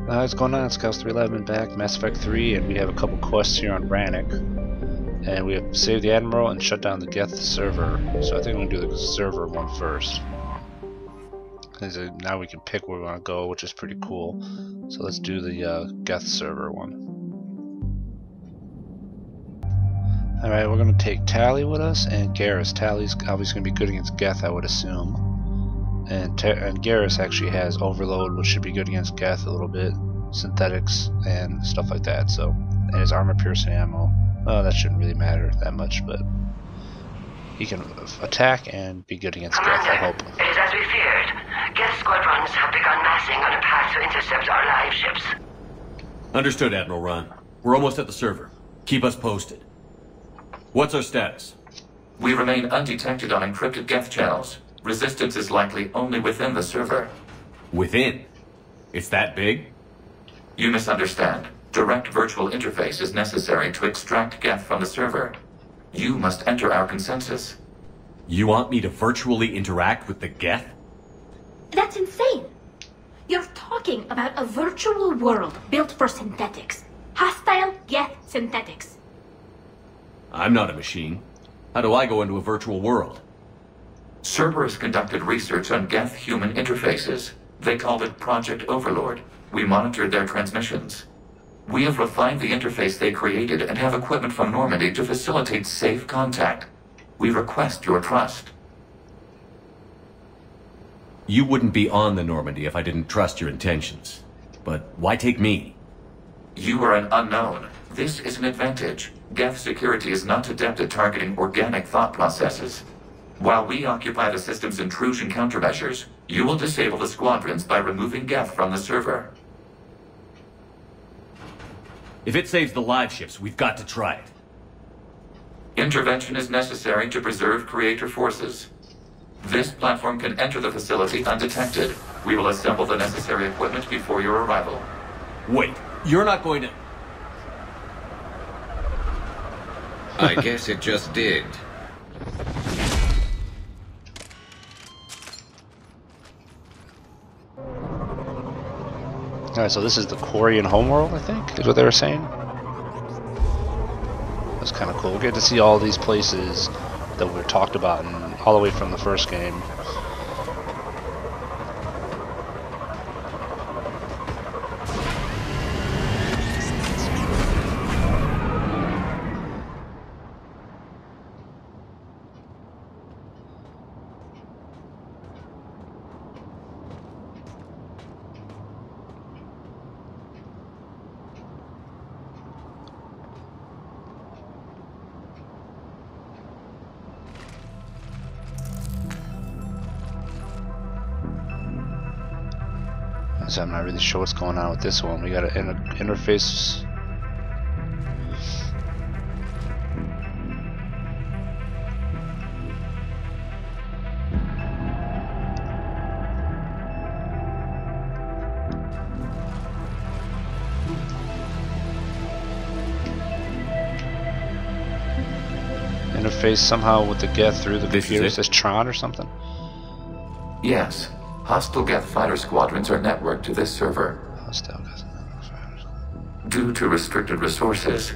What's going on? Scouts 311 back, Mass Effect 3, and we have a couple quests here on Rannoch. And we have saved the Admiral and shut down the Geth server. So I think we're going to do the server one first. Now we can pick where we want to go, which is pretty cool. So let's do the Geth server one. Alright, we're going to take Tali with us and Garrus. Tali's obviously going to be good against Geth, I would assume. And Garrus actually has Overload, which should be good against Geth a little bit. Synthetics and stuff like that. So, and his armor piercing ammo. Well, that shouldn't really matter that much, but he can attack and be good against Geth, I hope. It is as we feared. Geth squadrons have begun massing on a path to intercept our live ships. Understood, Admiral Ron. We're almost at the server. Keep us posted. What's our status? We remain undetected on encrypted Geth channels. Resistance is likely only within the server. Within? It's that big? You misunderstand. Direct virtual interface is necessary to extract Geth from the server. You must enter our consensus. You want me to virtually interact with the Geth? That's insane! You're talking about a virtual world built for synthetics. Hostile Geth synthetics. I'm not a machine. How do I go into a virtual world? Cerberus conducted research on Geth human interfaces. They called it Project Overlord. We monitored their transmissions. We have refined the interface they created and have equipment from Normandy to facilitate safe contact. We request your trust. You wouldn't be on the Normandy if I didn't trust your intentions. But why take me? You are an unknown. This is an advantage. Geth security is not adept at targeting organic thought processes. While we occupy the system's intrusion countermeasures, you will disable the squadrons by removing Geth from the server. If it saves the live ships, we've got to try it. Intervention is necessary to preserve creator forces. This platform can enter the facility undetected. We will assemble the necessary equipment before your arrival. Wait, you're not going to... I guess it just did. Alright, so this is the Quarian homeworld, I think, is what they were saying. That's kind of cool. We get to see all these places that we talked about and all the way from the first game. So I'm not really sure what's going on with this one. We got an interface. Interface somehow with the Geth through the computer. It says Tron or something. Yes. Hostile Geth Fighter Squadrons are networked to this server. Due to restricted resources,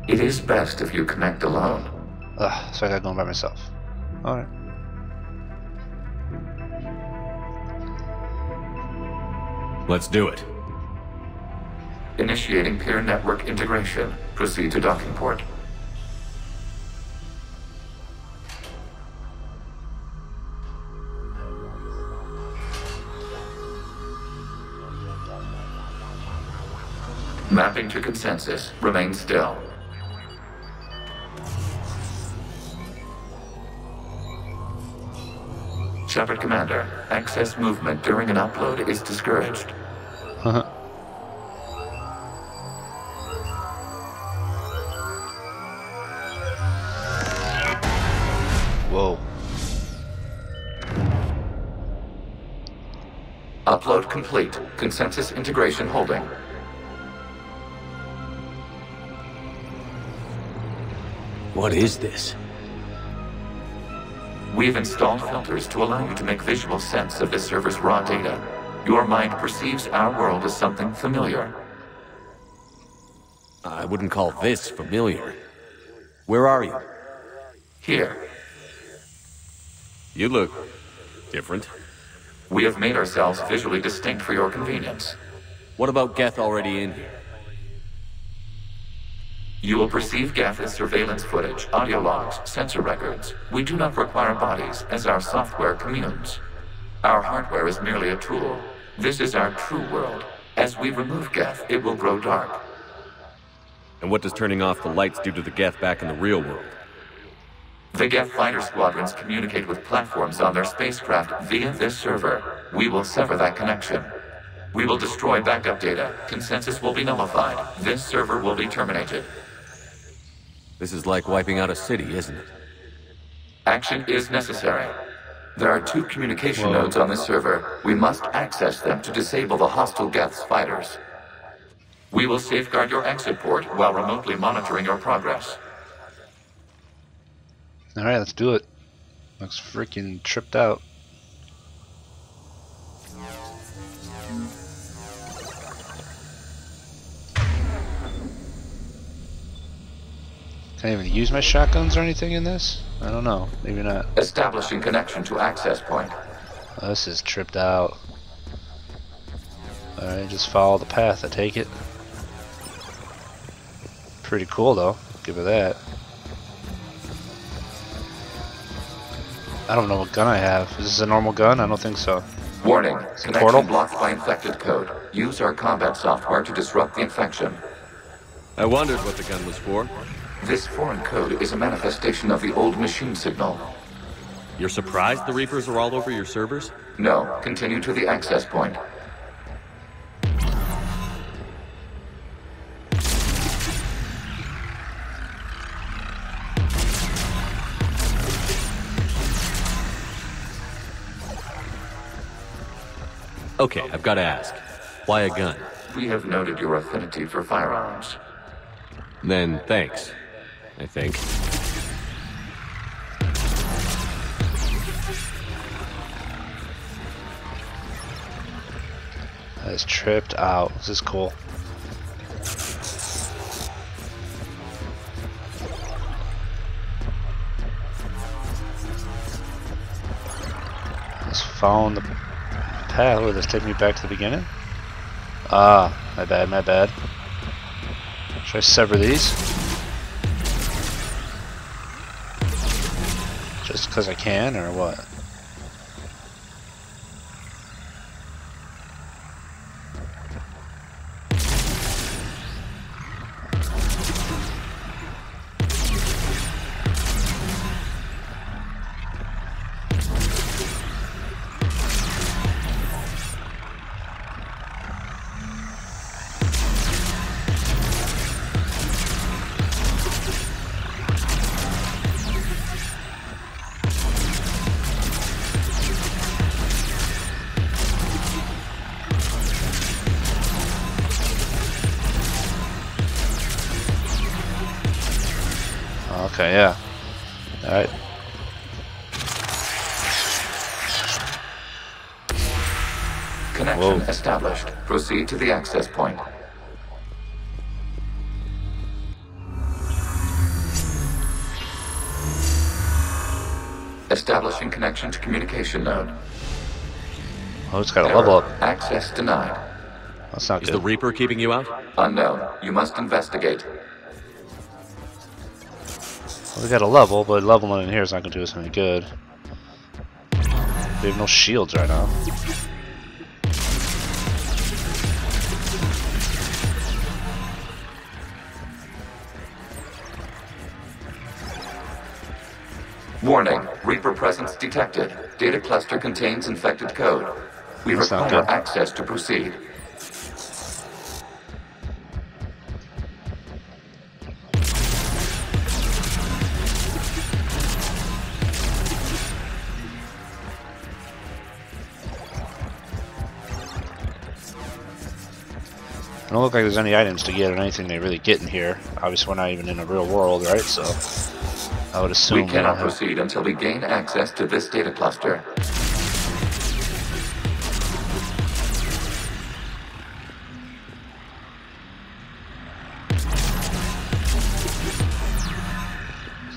it is best if you connect alone. So I gotta go by myself. Alright. Let's do it. Initiating peer network integration. Proceed to docking port. Mapping to consensus. Remain still. Shepard Commander, excess movement during an upload is discouraged. Whoa. Upload complete. Consensus integration holding. What is this? We've installed filters to allow you to make visual sense of this server's raw data. Your mind perceives our world as something familiar. I wouldn't call this familiar. Where are you? Here, You look different. we have made ourselves visually distinct for your convenience. What about Geth already in here? You will perceive Geth as surveillance footage, audio logs, sensor records. We do not require bodies, as our software communes. Our hardware is merely a tool. This is our true world. As we remove Geth, it will grow dark. And what does turning off the lights do to the Geth back in the real world? The Geth Fighter Squadrons communicate with platforms on their spacecraft via this server. We will sever that connection. We will destroy backup data. Consensus will be nullified. This server will be terminated. This is like wiping out a city, isn't it? Action is necessary. There are 2 communication nodes on this server. We must access them to disable the hostile Geth's fighters. We will safeguard your exit port while remotely monitoring your progress. Alright, let's do it. Looks freaking tripped out. Can I even use my shotguns or anything in this? I don't know. Maybe not. Establishing connection to access point. Oh, this is tripped out. Alright, just follow the path, I take it. Pretty cool though, give it that. I don't know what gun I have. Is this a normal gun? I don't think so. Warning, portal? connection blocked by infected code. Use our combat software to disrupt the infection. I wondered what the gun was for. This foreign code is a manifestation of the old machine signal. You're surprised the Reapers are all over your servers? No, continue to the access point. Okay, I've got to ask. Why a gun? We have noted your affinity for firearms. Then thanks, I think. That is tripped out. This is cool. Just following the path. Will this take me back to the beginning? Ah, my bad, my bad. Should I sever these? Just because I can, or what? Okay, yeah. Alright. Connection established. Proceed to the access point. Establishing connection to communication node. Oh, it's got a level up. Access denied. That's not Is good. the Reaper keeping you out? Unknown. You must investigate. Well, we got a level, but leveling in here is not going to do us any good. We have no shields right now. Warning. Reaper presence detected. Data cluster contains infected code. We That's not require good. access to proceed. It don't look like there's any items to get or anything they really get in here. Obviously, we're not even in the real world, right? So, I would assume We cannot don't have... proceed until we gain access to this data cluster.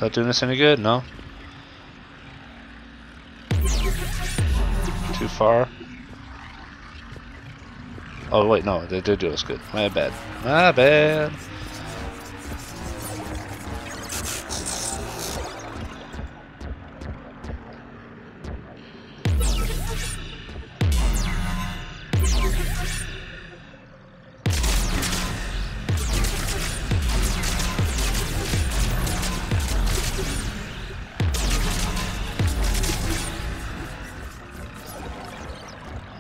that doing us any good? No? Too far? Oh wait, no, they did do us good. My bad. My bad.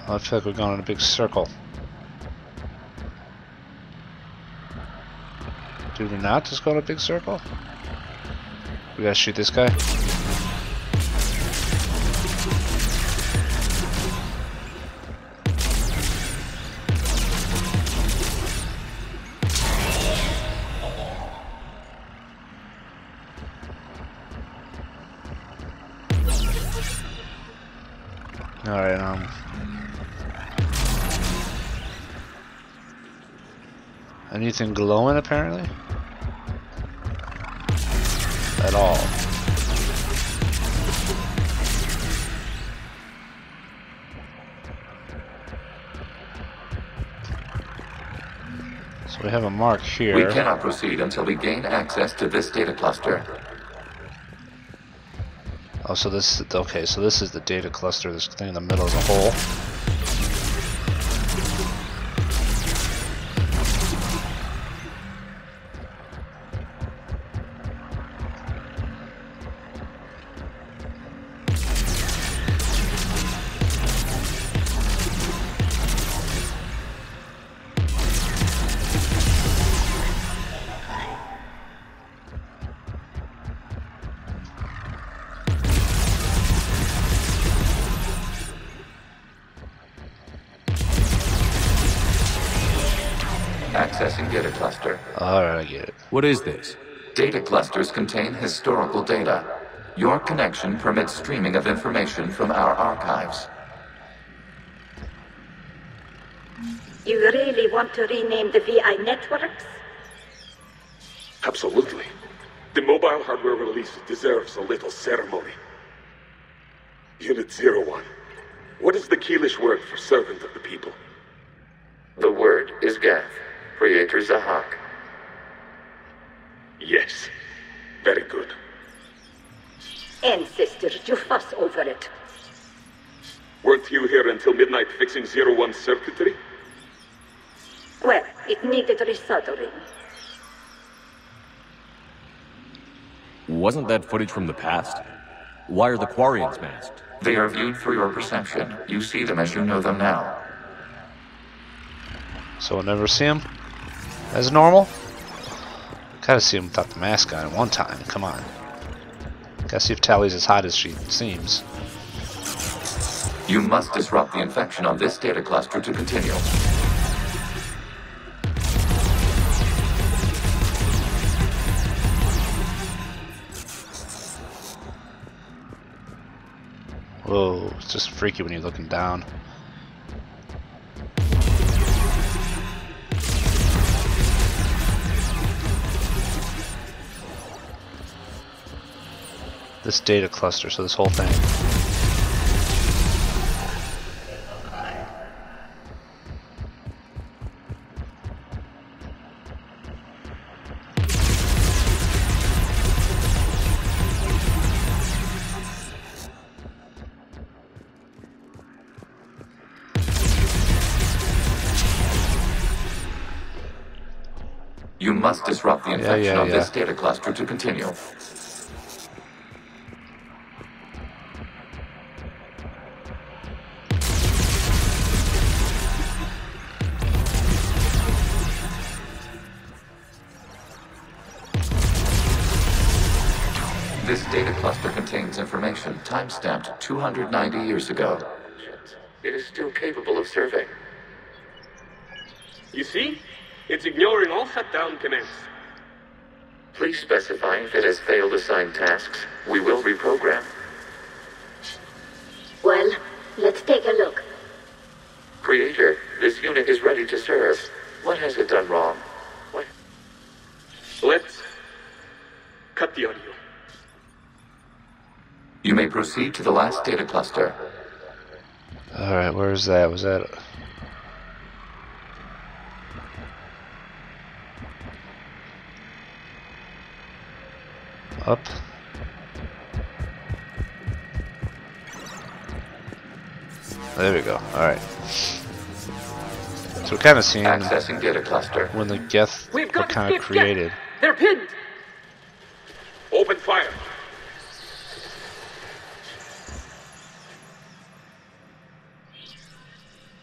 I feel like we're going in a big circle. Did we not just go in a big circle? We gotta shoot this guy. Alright, anything glowing apparently? At all. So we have a mark here. We cannot proceed until we gain access to this data cluster. Oh, so this is, okay, so this is the data cluster. This thing in the middle is a hole. Accessing data cluster. Alright, I get it. What is this? Data clusters contain historical data. Your connection permits streaming of information from our archives. You really want to rename the VI networks? Absolutely. The mobile hardware release deserves a little ceremony. Unit 01. What is the Keelish word for servant of the people? The word is Geth, Creator Zahak. Yes. Very good. Ancestors, you fuss over it. Weren't you here until midnight fixing 01 circuitry? Well, it needed resoldering. Wasn't that footage from the past? Why are the Quarians masked? They are viewed through your perception. You see them as you know them now. So we'll never see him as normal? Gotta see him without the mask on one time, come on. Gotta see if Tally's as hot as she seems. You must disrupt the infection on this data cluster to continue. Whoa, it's just freaky when you're looking down. This data cluster, so this whole thing. You must disrupt the infection on this data cluster to continue. This data cluster contains information time-stamped 290 years ago. It is still capable of serving. You see? It's ignoring all shutdown commands. Please specify if it has failed assigned tasks. We will reprogram. Well, let's take a look. Creator, this unit is ready to serve. What has it done wrong? What? Let's cut the audio. You may proceed to the last data cluster. Alright, where is that? Was that... up? There we go. Alright. So we're kind of seeing Accessing data cluster. when the Geth were got kind of escaped created. Geth. They're pinned. Open fire.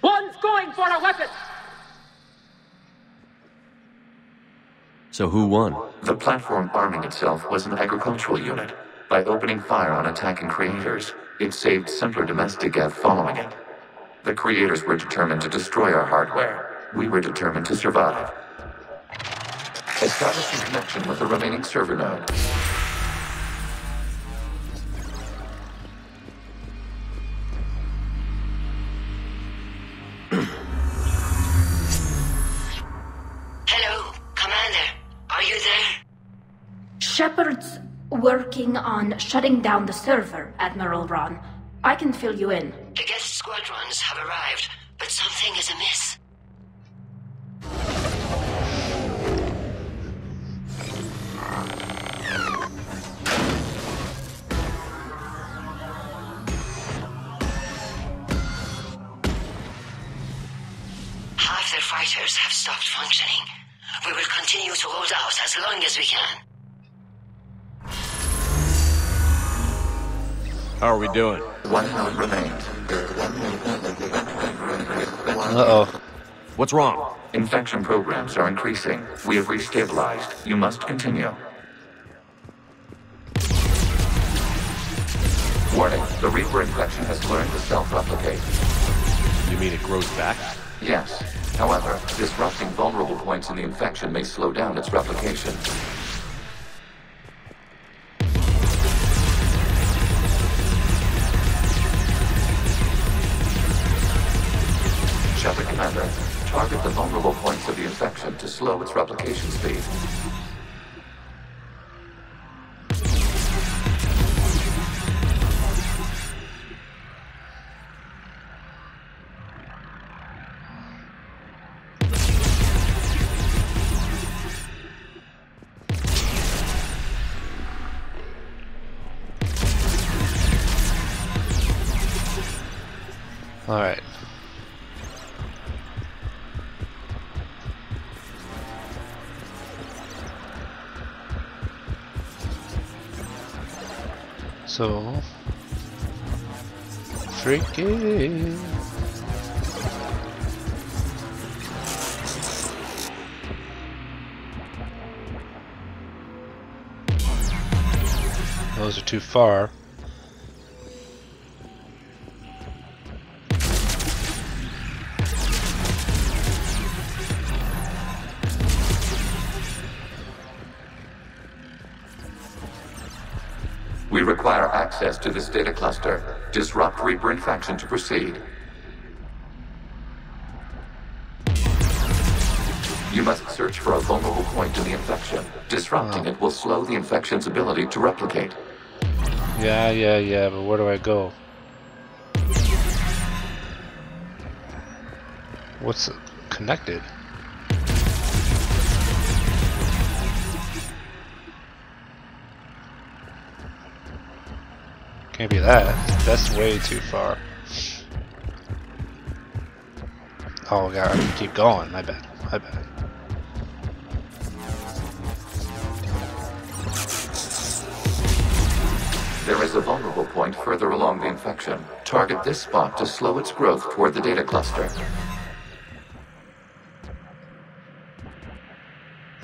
One's going for a weapon. So who won? The platform arming itself was an agricultural unit. By opening fire on attacking creators, it saved simpler domestic Geth following it. The creators were determined to destroy our hardware. We were determined to survive. Establishing connection with the remaining server node. Hello, Commander. Are you there? Shepard's working on shutting down the server, Admiral Ron. I can fill you in. The Geth Squadrons have arrived, but something is amiss. Half their fighters have stopped functioning. We will continue to hold out as long as we can. How are we doing? One node remains. Uh-oh. What's wrong? Infection programs are increasing. We have restabilized. You must continue. Warning, the Reaper infection has learned to self-replicate. You mean it grows back? Yes. However, disrupting vulnerable points in the infection may slow down its replication. Shepard Commander, target the vulnerable points of the infection to slow its replication speed. Alright. So... freaky! Those are too far. We require access to this data cluster. Disrupt Reaper infection to proceed. You must search for a vulnerable point in the infection. Disrupting it will slow the infection's ability to replicate. Yeah, but where do I go? What's connected? Can't be that. That's way too far. Oh god, I can keep going. My bad. My bad. There is a vulnerable point further along the infection. Target this spot to slow its growth toward the data cluster.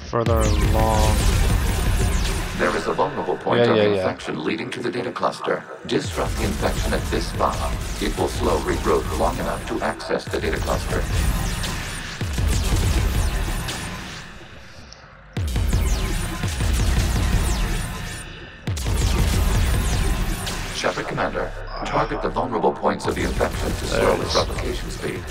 Further along. There is a vulnerable point of the infection leading to the data cluster. Disrupt the infection at this spot. It will slow regrowth long enough to access the data cluster. Shepard Commander, target the vulnerable points of the infection to slow its replication speed.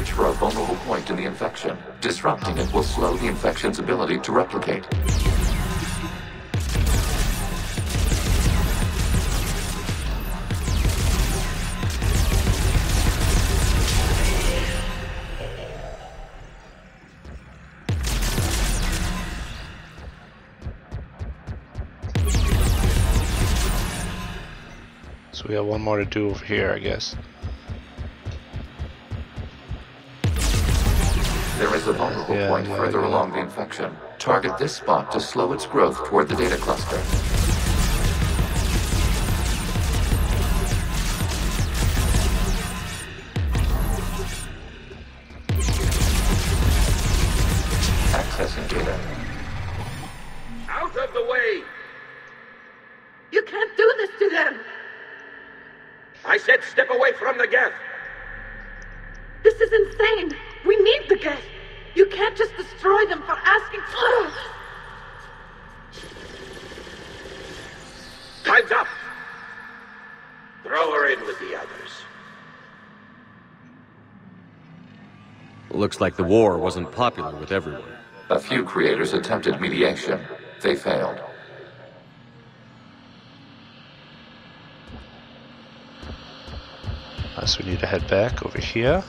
search for a vulnerable point in the infection. Disrupting it will slow the infection's ability to replicate. So we have one more to do over here, I guess. There is a vulnerable point further along the infection. Target this spot to slow its growth toward the data cluster. Accessing data. Out of the way! You can't do this to them! I said step away from the Geth! This is insane! We need the Geth! You can't just destroy them for asking for... Time's up! Throw her in with the others. Looks like the war wasn't popular with everyone. A few creators attempted mediation. They failed. So we need to head back over here.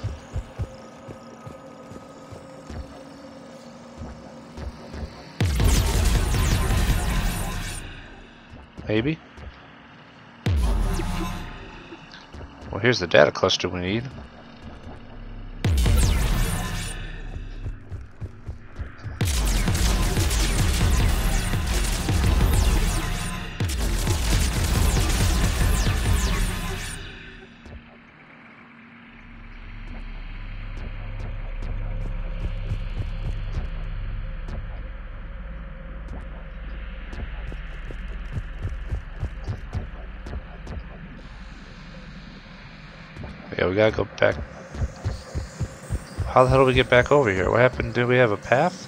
Maybe. Well, here's the data cluster we need. Yeah, we gotta go back. How the hell do we get back over here? What happened? Do we have a path?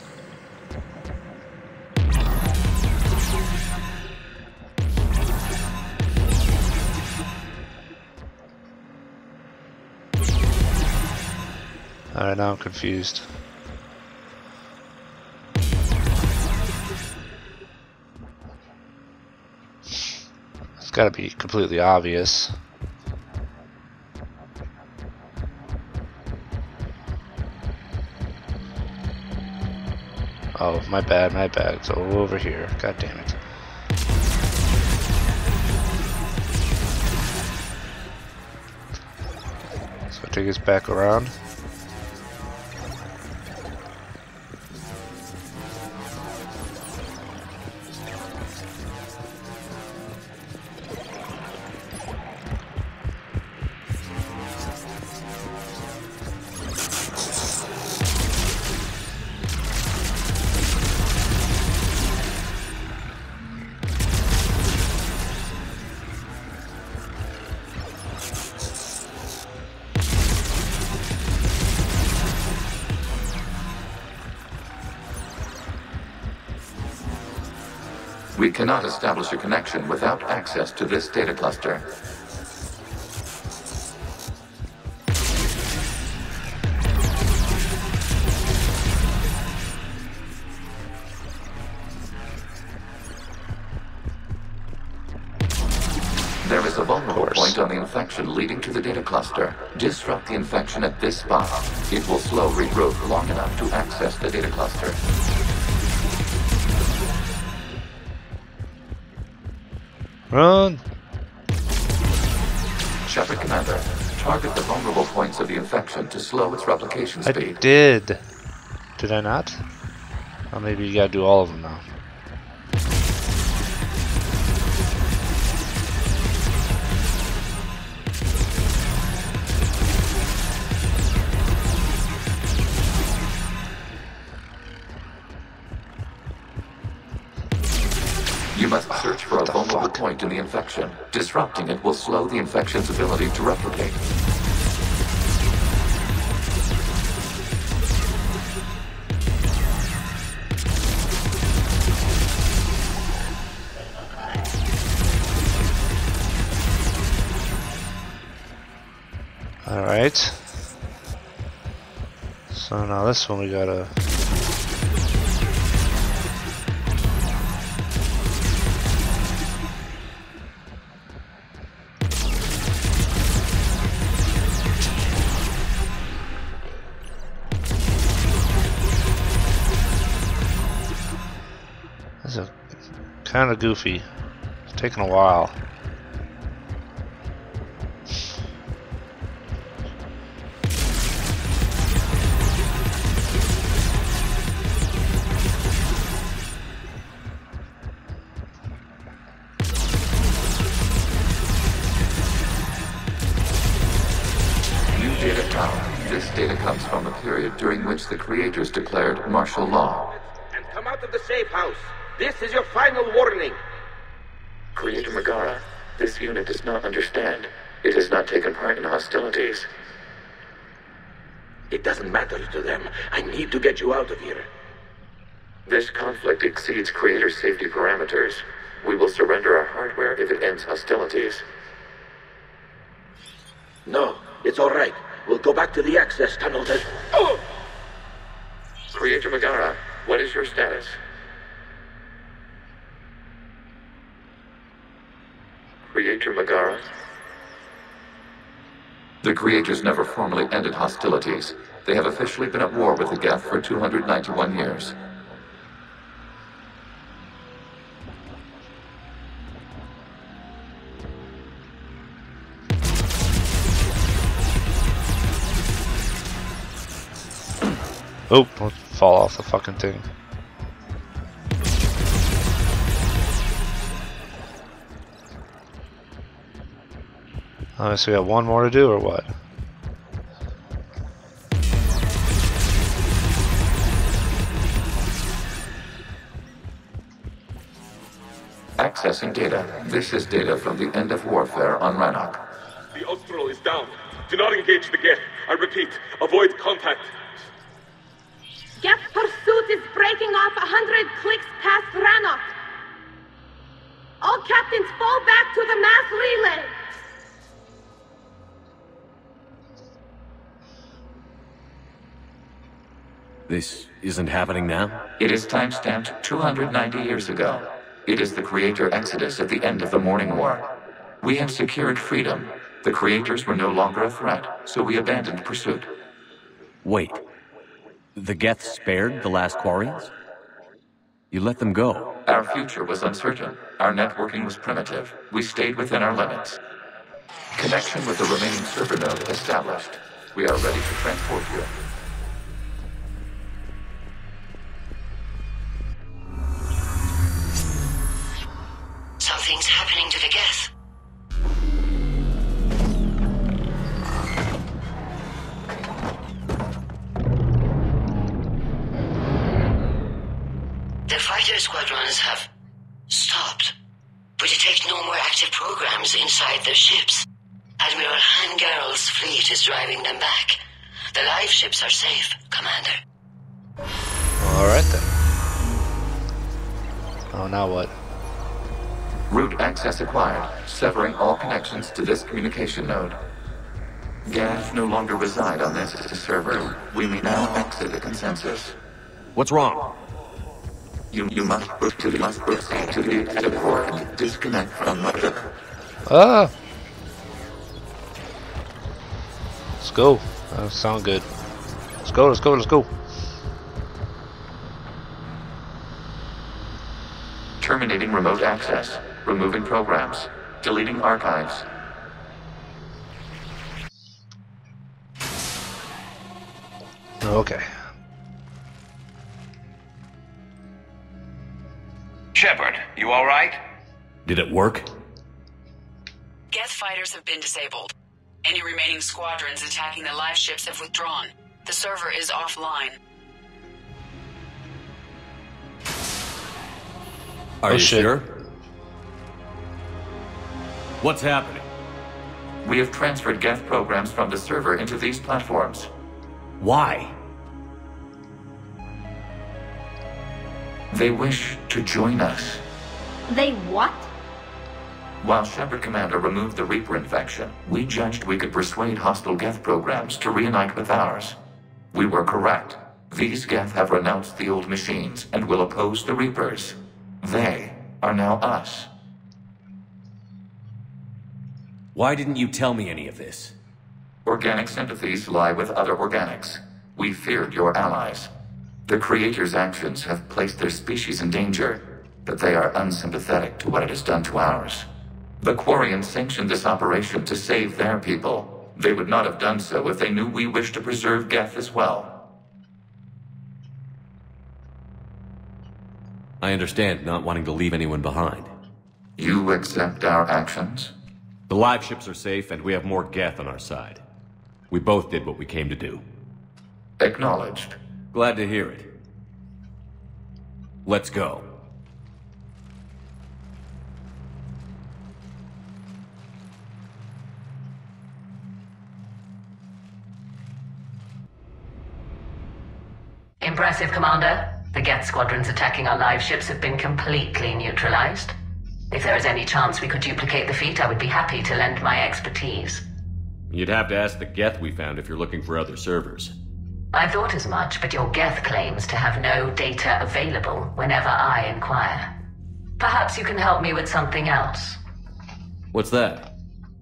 Alright, now I'm confused. It's gotta be completely obvious. Oh, my bad, my bad. It's all over here. God damn it. So take us back around. We cannot establish a connection without access to this data cluster. There is a vulnerable point on the infection leading to the data cluster. Disrupt the infection at this spot. It will slow regrowth long enough to access the data cluster. Run! Shepard Commander, target the vulnerable points of the infection to slow its replication speed. I did. Did I not? Well, maybe you gotta do all of them now. You must search for a vulnerable point in the infection. Disrupting it will slow the infection's ability to replicate. Alright. Oh no, this one we gotta... This is kind of goofy. It's taking a while. This data comes from a period during which the creators declared martial law. And come out of the safe house. This is your final warning. Creator Megara, this unit does not understand. It has not taken part in hostilities. It doesn't matter to them. I need to get you out of here. This conflict exceeds Creator safety parameters. We will surrender our hardware if it ends hostilities. No, it's all right. We'll go back to the access tunnel then. Oh! Creator Megara, what is your status? Creator Megara? The Creators never formally ended hostilities. They have officially been at war with the Geth for 291 years. Oh, don't fall off the fucking thing. So we got one more to do, or what? Accessing data. This is data from the end of warfare on Rannoch. The Austral is down. Do not engage the Geth. I repeat, avoid contact. Geth pursuit is breaking off 100 clicks past Rannoch. All captains fall back to the mass relay. This isn't happening now? It is timestamped 290 years ago. It is the Creator Exodus at the end of the Morning War. We have secured freedom. The Creators were no longer a threat, so we abandoned pursuit. Wait. The Geth spared the last Quarians? You let them go. Our future was uncertain. Our networking was primitive. We stayed within our limits. Connection with the remaining server node established. We are ready to transport you. Something's happening to the Geth. The fighter squadrons have stopped, but it takes no more active programs inside their ships. Admiral Vanguard's fleet is driving them back. The live ships are safe, Commander. Alright then. Oh, now what? Route access acquired, severing all connections to this communication node. Geth no longer reside on this server. We may now exit the consensus. What's wrong? You must proceed to the exit port and disconnect from Mother. Ah! Let's go. That sounds good. Let's go, let's go, let's go. Terminating remote access. Removing programs. Deleting archives. Okay. Shepard, you alright? Did it work? Geth fighters have been disabled. Any remaining squadrons attacking the live ships have withdrawn. The server is offline. Are you shit. sure? What's happening? We have transferred Geth programs from the server into these platforms. Why? They wish to join us. They what? While Shepard Commander removed the Reaper infection, we judged we could persuade hostile Geth programs to reunite with ours. We were correct. These Geth have renounced the old machines and will oppose the Reapers. They are now us. Why didn't you tell me any of this? Organic sympathies lie with other organics. We feared your allies. The Creator's actions have placed their species in danger, but they are unsympathetic to what it has done to ours. The Quarians sanctioned this operation to save their people. They would not have done so if they knew we wished to preserve Geth as well. I understand not wanting to leave anyone behind. You accept our actions? The live ships are safe, and we have more Geth on our side. We both did what we came to do. Acknowledged. Glad to hear it. Let's go. Impressive, Commander. The Geth squadrons attacking our live ships have been completely neutralized. If there is any chance we could duplicate the feat, I would be happy to lend my expertise. You'd have to ask the Geth we found if you're looking for other servers. I thought as much, but your Geth claims to have no data available whenever I inquire. Perhaps you can help me with something else. What's that?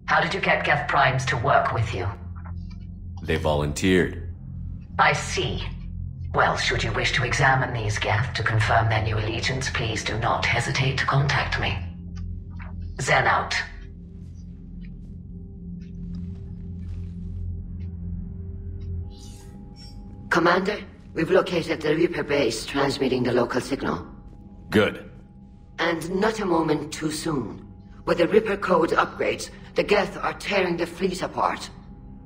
How did you get Geth primes to work with you? They volunteered. I see. Well, should you wish to examine these Geth to confirm their new allegiance, please do not hesitate to contact me. Zen out. Commander, we've located the Reaper base transmitting the local signal. Good. And not a moment too soon. With the Reaper code upgrades, the Geth are tearing the fleet apart.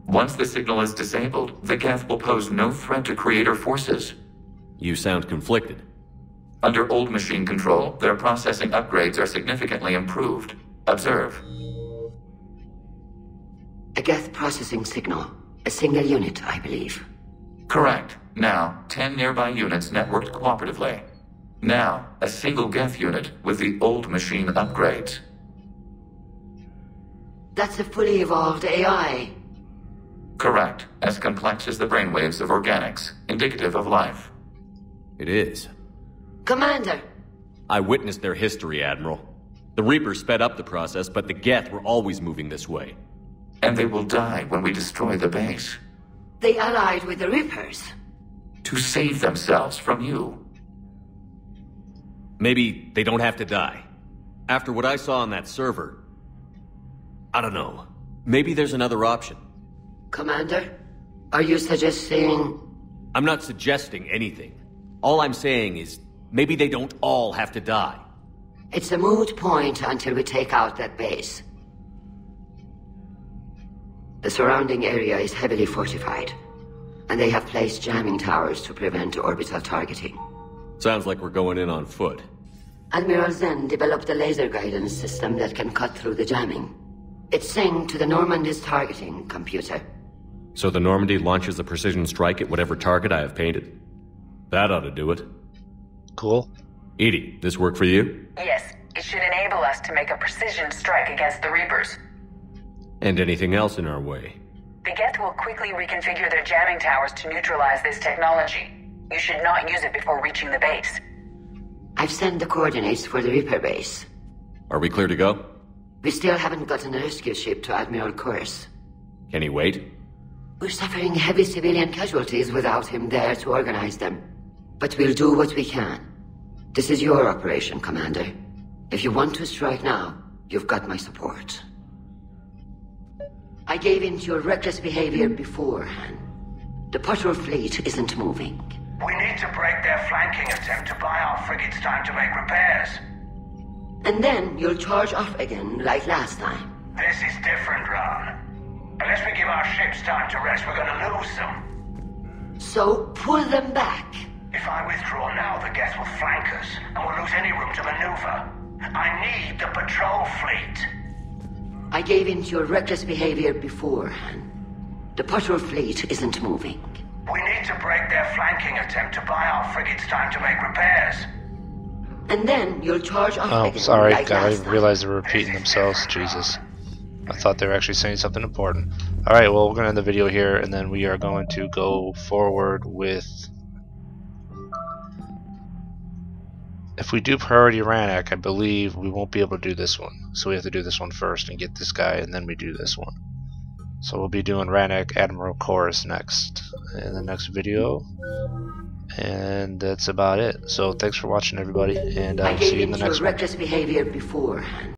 Once the signal is disabled, the Geth will pose no threat to Creator forces. You sound conflicted. Under old machine control, their processing upgrades are significantly improved. Observe. A Geth processing signal. A single unit, I believe. Correct. Now, 10 nearby units networked cooperatively. Now, a single Geth unit with the old machine upgrades. That's a fully evolved AI. Correct. As complex as the brainwaves of organics, indicative of life. It is. Commander! I witnessed their history, Admiral. The Reapers sped up the process, but the Geth were always moving this way. And they will die when we destroy the base. They allied with the Reapers. To save themselves from you. Maybe they don't have to die. After what I saw on that server, I don't know. Maybe there's another option. Commander, are you suggesting... I'm not suggesting anything. All I'm saying is, maybe they don't all have to die. It's a moot point until we take out that base. The surrounding area is heavily fortified, and they have placed jamming towers to prevent orbital targeting. Sounds like we're going in on foot. Admiral Zen developed a laser guidance system that can cut through the jamming. It's synced to the Normandy's targeting computer. So the Normandy launches a precision strike at whatever target I have painted? That ought to do it. Cool. Edie, this work for you? Yes, it should enable us to make a precision strike against the Reapers. And anything else in our way? The Geth will quickly reconfigure their jamming towers to neutralize this technology. You should not use it before reaching the base. I've sent the coordinates for the Reaper base. Are we clear to go? We still haven't gotten a rescue ship to Admiral Kurz. Can he wait? We're suffering heavy civilian casualties without him there to organize them. But we'll do what we can. This is your operation, Commander. If you want to strike now, you've got my support. I gave in to your reckless behavior beforehand. The patrol fleet isn't moving. We need to break their flanking attempt to buy our frigates time to make repairs. And then you'll charge off again, like last time. This is different, Ron. Unless we give our ships time to rest, we're gonna lose them. So, pull them back. If I withdraw now, the Geth will flank us, and we'll lose any room to maneuver. I need the patrol fleet. I gave in to your reckless behavior beforehand. The patrol fleet isn't moving. We need to break their flanking attempt to buy our frigates time to make repairs. And then you'll charge off again. Oh, sorry, like I last time. realized they were repeating themselves. Jesus. I thought they were actually saying something important. Alright, well, we're going to end the video here, and then we are going to go forward with... If we do priority Rannoch, I believe we won't be able to do this one. So we have to do this one first and get this guy, and then we do this one. So we'll be doing Rannoch Admiral Chorus next in the next video. And that's about it. So thanks for watching, everybody, and I'll see you in the next one. Reckless behavior beforehand.